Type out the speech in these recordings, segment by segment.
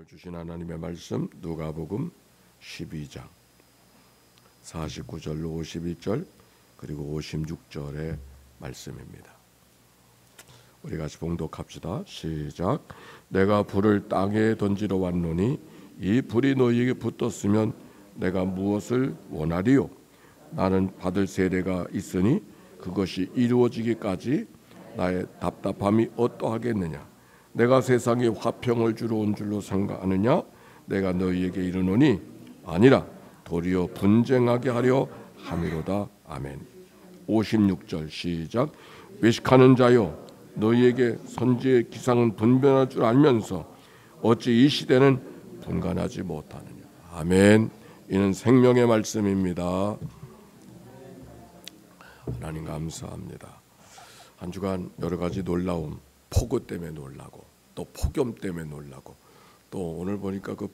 오늘 주신 하나님의 말씀 누가복음 12장 49절로 52절 그리고 56절의 말씀입니다. 우리 같이 봉독합시다. 시작. 내가 불을 땅에 던지러 왔노니 이 불이 너희에게 붙었으면 내가 무엇을 원하리요? 나는 받을 세례가 있으니 그것이 이루어지기까지 나의 답답함이 어떠하겠느냐? 내가 세상에 화평을 주러 온 줄로 생각하느냐? 내가 너희에게 이르노니 아니라 도리어 분쟁하게 하려 함이로다. 아멘. 56절 시작. 외식하는 자여, 너희에게 선지의 기상은 분별할 줄 알면서 어찌 이 시대는 분간하지 못하느냐? 아멘. 이는 생명의 말씀입니다. 하나님 감사합니다. 한 주간 여러 가지 놀라움, 폭우 때문에 놀라고 또 폭염 때문에 놀라고 또 오늘 보니까 그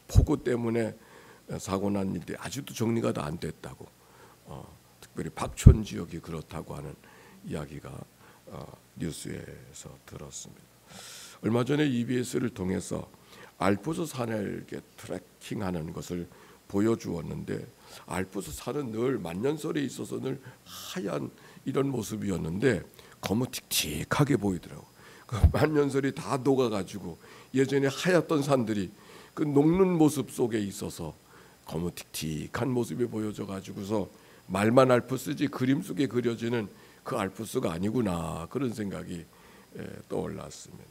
폭우 때문에 사고 난 일들이 아직도 정리가 다 안 됐다고 특별히 박천 지역이 그렇다고 하는 이야기가 뉴스에서 들었습니다. 얼마 전에 EBS를 통해서 알프스 산을 이렇게 트레킹하는 것을 보여주었는데 알프스 산은 늘 만년설에 있어서 늘 하얀 이런 모습이었는데 거무틱틱하게 보이더라고. 그 만년설이 다 녹아가지고 예전에 하얗던 산들이 그 녹는 모습 속에 있어서 거무틱틱한 모습이 보여져가지고서 말만 알프스지 그림 속에 그려지는 그 알프스가 아니구나 그런 생각이 떠올랐습니다.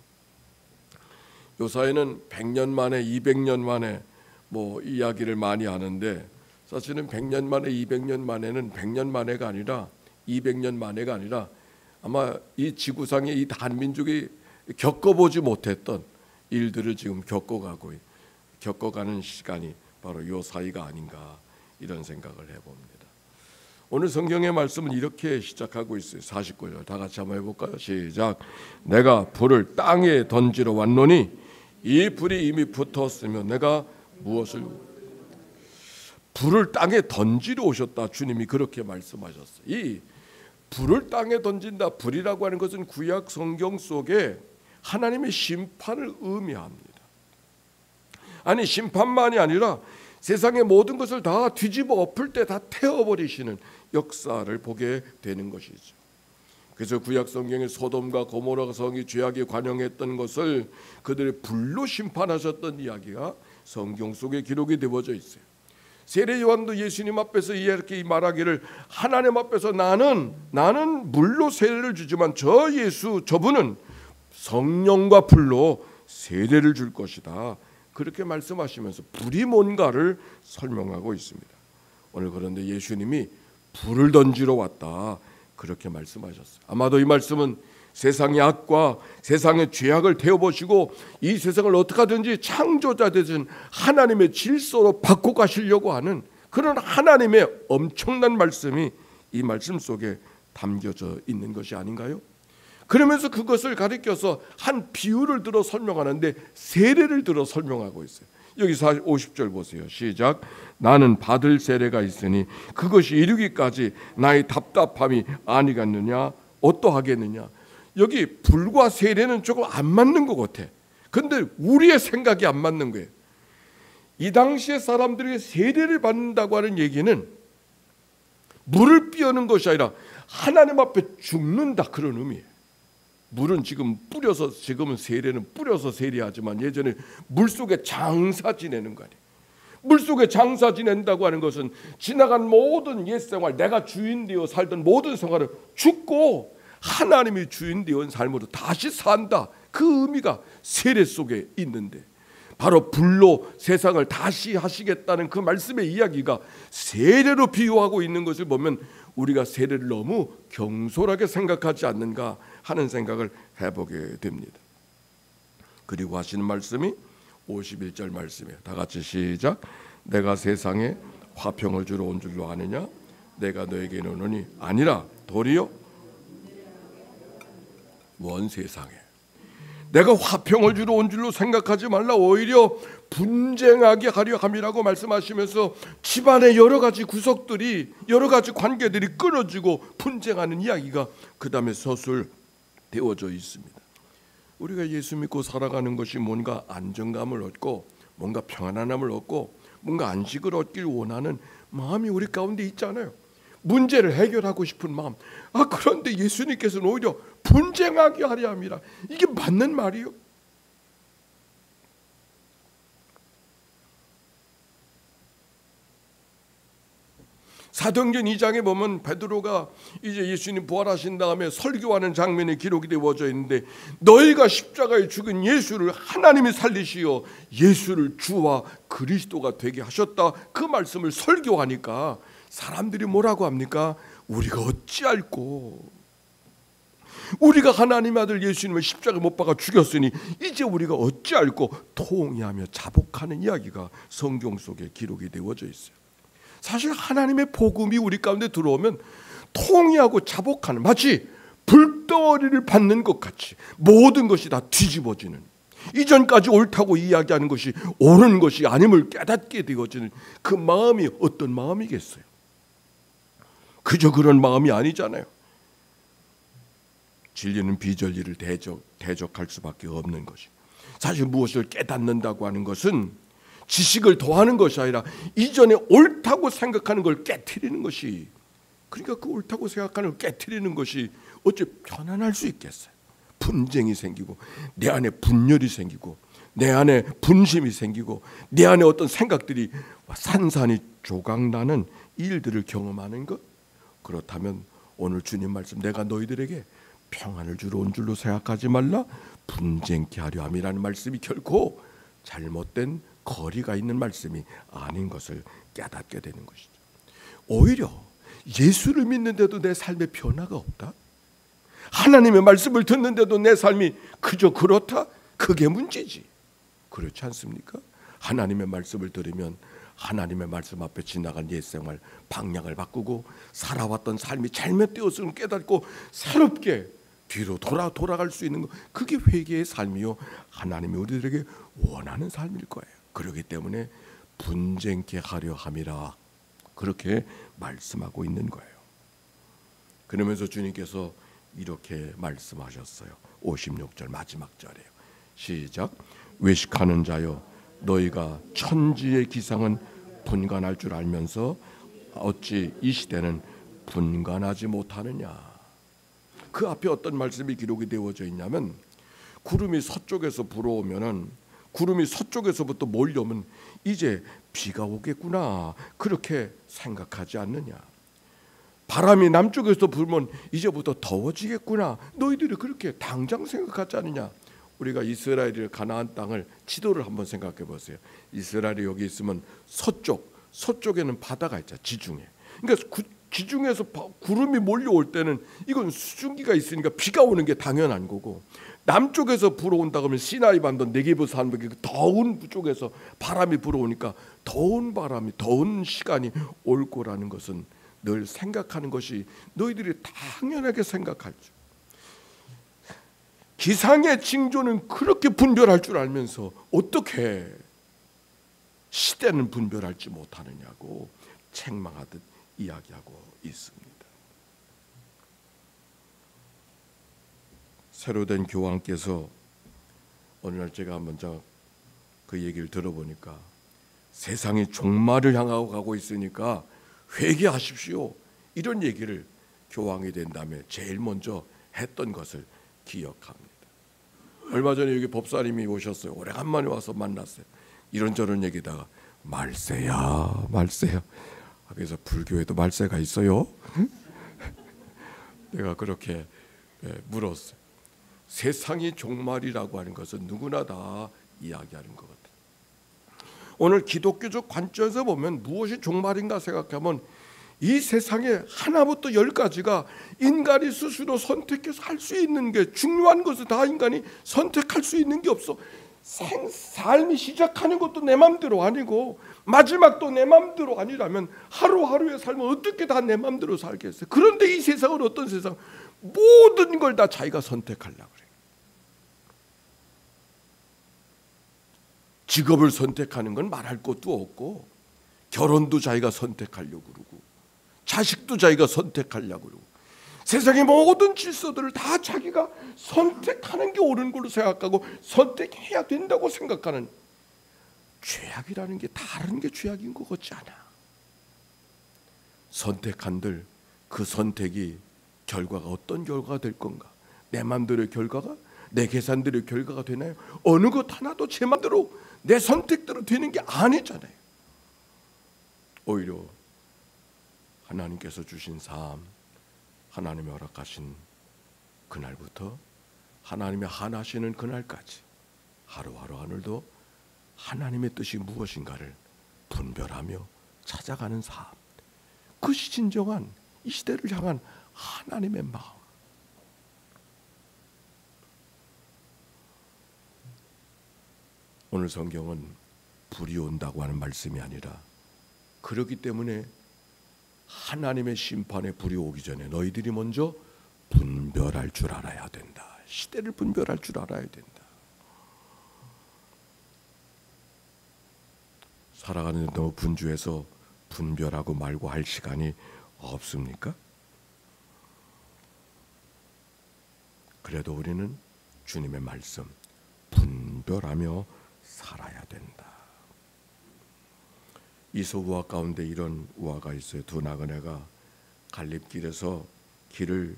요사이는 100년 만에 200년 만에 뭐 이야기를 많이 하는데 사실은 100년 만에 200년 만에는 100년 만에가 아니라 200년 만에가 아니라 아마 이 지구상의 이 단민족이 겪어보지 못했던 일들을 지금 겪어가는 시간이 바로 요 사이가 아닌가 이런 생각을 해봅니다. 오늘 성경의 말씀은 이렇게 시작하고 있어요. 49절 다 같이 한번 해볼까요? 시작. 내가 불을 땅에 던지러 왔노니 이 불이 이미 붙었으면 내가 무엇을 불을 땅에 던지러 오셨다. 주님이 그렇게 말씀하셨어요. 이 불을 땅에 던진다. 불이라고 하는 것은 구약 성경 속에 하나님의 심판을 의미합니다. 아니 심판만이 아니라 세상의 모든 것을 다 뒤집어 엎을 때 다 태워버리시는 역사를 보게 되는 것이죠. 그래서 구약 성경의 소돔과 고모라 성이 죄악에 관영했던 것을 그들의 불로 심판하셨던 이야기가 성경 속에 기록이 되어져 있어요. 세례 요한도 예수님 앞에서 이렇게 말하기를 하나님 앞에서 나는 물로 세례를 주지만 저분은 성령과 불로 세례를 줄 것이다. 그렇게 말씀하시면서 불이 뭔가를 설명하고 있습니다. 오늘 그런데 예수님이 불을 던지러 왔다. 그렇게 말씀하셨어요. 아마도 이 말씀은 세상의 악과 세상의 죄악을 태워보시고 이 세상을 어떻게 하든지 창조자 되신 하나님의 질서로 바꿔가시려고 하는 그런 하나님의 엄청난 말씀이 이 말씀 속에 담겨져 있는 것이 아닌가요? 그러면서 그것을 가리켜서 한 비유를 들어 설명하는데 세례를 들어 설명하고 있어요. 여기 50절 보세요. 시작. 나는 받을 세례가 있으니 그것이 이루기까지 나의 답답함이 아니겠느냐? 어떠하겠느냐? 여기 불과 세례는 조금 안 맞는 것 같아. 근데 우리의 생각이 안 맞는 거예요. 이 당시의 사람들에게 세례를 받는다고 하는 얘기는 물을 삐우는 것이 아니라 하나님 앞에 죽는다 그런 의미예요. 물은 지금은 세례는 뿌려서 세례하지만 예전에 물속에 장사 지내는 거 아니에요. 물속에 장사 지낸다고 하는 것은 지나간 모든 옛생활 내가 주인 되어 살던 모든 생활을 죽고 하나님이 주인 되어 삶으로 다시 산다. 그 의미가 세례 속에 있는데 바로 불로 세상을 다시 하시겠다는 그 말씀의 이야기가 세례로 비유하고 있는 것을 보면 우리가 세례를 너무 경솔하게 생각하지 않는가 하는 생각을 해보게 됩니다. 그리고 하시는 말씀이 51절 말씀이에요. 다 같이 시작. 내가 세상에 화평을 주러 온 줄로 아느냐? 내가 너에게 이르노니 아니라 도리어 먼 세상에 내가 화평을 주러 온 줄로 생각하지 말라. 오히려 분쟁하게 하려 함이라고 말씀하시면서 집안의 여러 가지 구석들이 여러 가지 관계들이 끊어지고 분쟁하는 이야기가 그 다음에 서술 되어져 있습니다. 우리가 예수 믿고 살아가는 것이 뭔가 안정감을 얻고 뭔가 평안함을 얻고 뭔가 안식을 얻길 원하는 마음이 우리 가운데 있잖아요. 문제를 해결하고 싶은 마음. 그런데 예수님께서는 오히려 분쟁하게 하려 함이라. 이게 맞는 말이요? 사도행전 2장에 보면 베드로가 이제 예수님 부활하신 다음에 설교하는 장면이 기록이 되어져 있는데, 너희가 십자가에 죽은 예수를 하나님이 살리시어 예수를 주와 그리스도가 되게 하셨다. 그 말씀을 설교하니까 사람들이 뭐라고 합니까? 우리가 어찌할꼬, 우리가 하나님 아들 예수님을 십자가에 못 박아 죽였으니 이제 우리가 어찌할꼬 통회하며 자복하는 이야기가 성경 속에 기록이 되어져 있어요. 사실 하나님의 복음이 우리 가운데 들어오면 통회하고 자복하는, 마치 불덩어리를 받는 것 같이 모든 것이 다 뒤집어지는, 이전까지 옳다고 이야기하는 것이 옳은 것이 아님을 깨닫게 되어지는 그 마음이 어떤 마음이겠어요? 그저 그런 마음이 아니잖아요. 진리는 비전리를 대적할 수밖에 없는 것이, 사실 무엇을 깨닫는다고 하는 것은 지식을 더하는 것이 아니라 이전에 옳다고 생각하는 걸 깨트리는 것이, 그러니까 그 옳다고 생각하는 걸 깨트리는 것이 어찌 편안할 수 있겠어요? 분쟁이 생기고 내 안에 분열이 생기고 내 안에 분심이 생기고 내 안에 어떤 생각들이 산산이 조각나는 일들을 경험하는 것. 그렇다면 오늘 주님 말씀, 내가 너희들에게 평안을 주러 온 줄로 생각하지 말라 분쟁케 하려 함이라는 말씀이 결코 잘못된 거리가 있는 말씀이 아닌 것을 깨닫게 되는 것이죠. 오히려 예수를 믿는데도 내 삶에 변화가 없다? 하나님의 말씀을 듣는데도 내 삶이 그저 그렇다? 그게 문제지. 그렇지 않습니까? 하나님의 말씀을 들으면 하나님의 말씀 앞에 지나간 옛생활 방향을 바꾸고 살아왔던 삶이 잘못되었음을 깨닫고 새롭게 뒤로 돌아갈 수 있는 것, 그게 회개의 삶이요, 하나님이 우리들에게 원하는 삶일 거예요. 그렇기 때문에 분쟁케 하려 함이라, 그렇게 말씀하고 있는 거예요. 그러면서 주님께서 이렇게 말씀하셨어요. 56절 마지막 절이에요. 시작. 외식하는 자여, 너희가 천지의 기상은 분간할 줄 알면서 어찌 이 시대는 분간하지 못하느냐. 그 앞에 어떤 말씀이 기록이 되어져 있냐면, 구름이 서쪽에서 불어오면은, 구름이 서쪽에서부터 몰려오면 이제 비가 오겠구나, 그렇게 생각하지 않느냐. 바람이 남쪽에서 불면 이제부터 더워지겠구나, 너희들이 그렇게 당장 생각하지 않느냐. 우리가 이스라엘이 가나안 땅을 지도를 한번 생각해 보세요. 이스라엘이 여기 있으면 서쪽에는 바다가 있죠, 지중해. 그러니까 지중해에서 구름이 몰려올 때는 이건 수증기가 있으니까 비가 오는 게 당연한 거고, 남쪽에서 불어온다 그러면 시나이 반도 네게브 산맥, 더운 쪽에서 바람이 불어오니까 더운 바람이, 더운 시간이 올 거라는 것은 늘 생각하는 것이 너희들이 당연하게 생각할 줄. 기상의 징조는 그렇게 분별할 줄 알면서 어떻게 시대는 분별할지 못하느냐고 책망하듯 이야기하고 있습니다. 새로 된 교황께서 어느 날 제가 먼저 그 얘기를 들어보니까, 세상이 종말을 향하고 가고 있으니까 회개하십시오, 이런 얘기를 교황이 된 다음에 제일 먼저 했던 것을 기억합니다. 얼마 전에 여기 법사님이 오셨어요. 오래간만에 와서 만났어요. 이런저런 얘기다가 말세야. 그래서 불교에도 말세가 있어요? 내가 그렇게 물었어요. 세상이 종말이라고 하는 것은 누구나 다 이야기하는 것 같아요. 오늘 기독교적 관점에서 보면 무엇이 종말인가 생각하면 이 세상에 하나부터 10가지가 인간이 스스로 선택해서 할 수 있는 게, 중요한 것은 다 인간이 선택할 수 있는 게 없어. 삶이 시작하는 것도 내 맘대로 아니고 마지막도 내 맘대로 아니라면 하루하루의 삶은 어떻게 다 내 맘대로 살겠어요? 그런데 이 세상은 어떤 세상? 모든 걸 다 자기가 선택하려고 그래요. 직업을 선택하는 건 말할 것도 없고, 결혼도 자기가 선택하려고 그러고, 자식도 자기가 선택하려고 그러고, 세상의 모든 질서들을 다 자기가 선택하는 게 옳은 걸로 생각하고 선택해야 된다고 생각하는 죄악이라는 게 다른 게 죄악인 것 같지 않아. 선택한들 그 선택이 결과가 어떤 결과가 될 건가? 내 마음대로의 결과가, 내 계산대로의 결과가 되나요? 어느 것 하나도 제 마음대로 내 선택대로 되는 게 아니잖아요. 오히려 하나님께서 주신 삶, 하나님이 허락하신 그날부터 하나님이 하나시는 그날까지 하루하루 하늘도 하나님의 뜻이 무엇인가를 분별하며 찾아가는 삶, 그것이 진정한 이 시대를 향한 하나님의 마음. 오늘 성경은 불이 온다고 하는 말씀이 아니라, 그렇기 때문에 하나님의 심판의 불이 오기 전에 너희들이 먼저 분별할 줄 알아야 된다. 시대를 분별할 줄 알아야 된다. 살아가는데 너무 분주해서 분별하고 말고 할 시간이 없습니까? 그래도 우리는 주님의 말씀 분별하며 살아야 된다. 이소우화 가운데 이런 우화가 있어요. 두 나그네가 갈림길에서 길을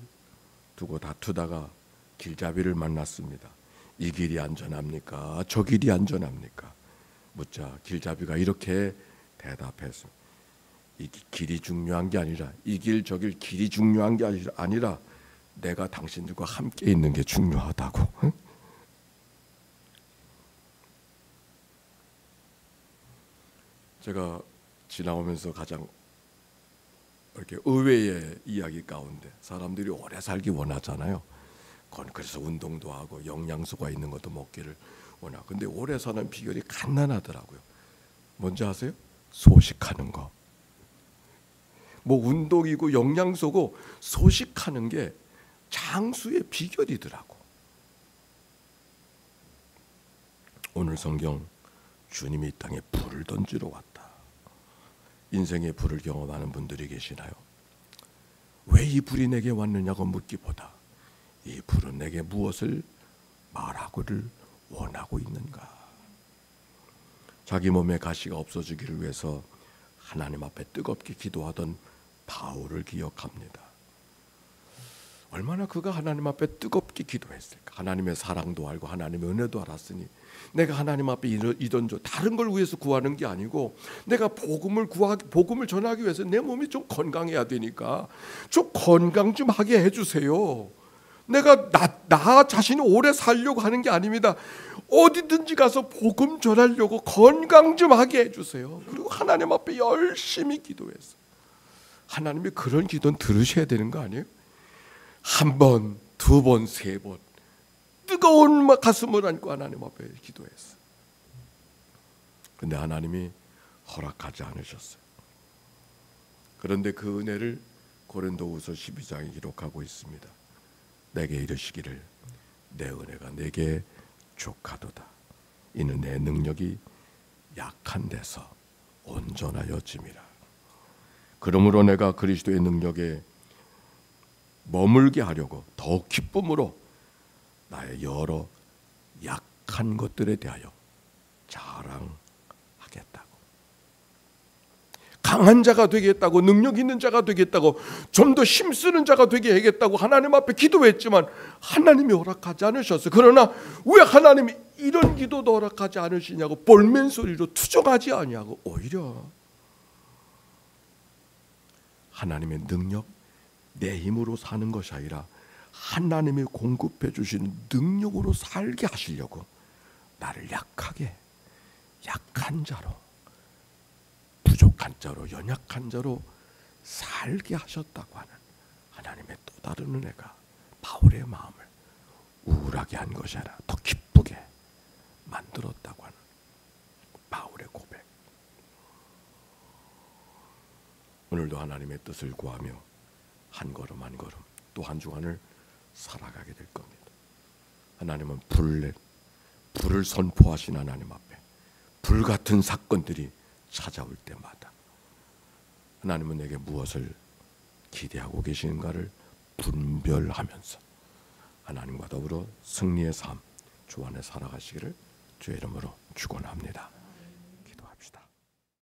두고 다투다가 길잡이를 만났습니다. 이 길이 안전합니까? 저 길이 안전합니까? 묻자 길잡이가 이렇게 대답했습니다. 이 길이 중요한 게 아니라, 이 길 저 길 길이 중요한 게 아니라 내가 당신들과 함께 있는 게 중요하다고. 응? 제가 지나오면서 가장 이렇게 의외의 이야기 가운데, 사람들이 오래 살기 원하잖아요. 그래서 운동도 하고 영양소가 있는 것도 먹기를 원하고. 근데 오래 사는 비결이 간단하더라고요. 뭔지 아세요? 소식하는 거. 뭐 운동이고 영양소고 소식하는 게 장수의 비결이더라고. 오늘 성경, 주님이 이 땅에 불을 던지러 왔다. 인생의 불을 경험하는 분들이 계시나요? 왜 이 불이 내게 왔느냐고 묻기보다 이 불은 내게 무엇을 말하고를 원하고 있는가? 자기 몸에 가시가 없어지기를 위해서 하나님 앞에 뜨겁게 기도하던 바울을 기억합니다. 얼마나 그가 하나님 앞에 뜨겁게 기도했을까? 하나님의 사랑도 알고 하나님의 은혜도 알았으니 내가 하나님 앞에 이런 다른 걸 위해서 구하는 게 아니고, 내가 복음을 전하기 위해서 내 몸이 좀 건강해야 되니까 좀 건강 좀 하게 해주세요. 내가 나 자신이 오래 살려고 하는 게 아닙니다. 어디든지 가서 복음 전하려고 건강 좀 하게 해주세요. 그리고 하나님 앞에 열심히 기도했어. 하나님이 그런 기도는 들으셔야 되는 거 아니에요? 한 번, 두 번, 세 번 뜨거운 가슴을 안고 하나님 앞에 기도했어. 근데 하나님이 허락하지 않으셨어요. 그런데 그 은혜를 고린도후서 12장에 기록하고 있습니다. 내게 이르시기를 내 은혜가 내게 족하도다. 이는 내 능력이 약한 데서 온전하여짐이라. 그러므로 내가 그리스도의 능력에 머물게 하려고 더욱 기쁨으로 나의 여러 약한 것들에 대하여 자랑하겠다고. 강한 자가 되겠다고, 능력 있는 자가 되겠다고, 좀 더 힘쓰는 자가 되게 하겠다고 하나님 앞에 기도했지만 하나님이 허락하지 않으셨어요. 그러나 왜 하나님이 이런 기도도 허락하지 않으시냐고 볼멘 소리로 투정하지 아니하고, 오히려 하나님의 능력, 내 힘으로 사는 것이 아니라 하나님이 공급해 주시는 능력으로 살게 하시려고 나를 약한 자로, 부족한 자로, 연약한 자로 살게 하셨다고 하는 하나님의 또 다른 은혜가 바울의 마음을 우울하게 한 것이 아니라 더 기쁘게 만들었다고 하는 바울의 고백. 오늘도 하나님의 뜻을 구하며 한 걸음 한 걸음 또 한 주간을 살아가게 될 겁니다. 하나님은 불을 선포하신 하나님 앞에 불같은 사건들이 찾아올 때마다 하나님은 내게 무엇을 기대하고 계시는가를 분별하면서 하나님과 더불어 승리의 삶 주 안에 살아가시기를 주의 이름으로 축원합니다.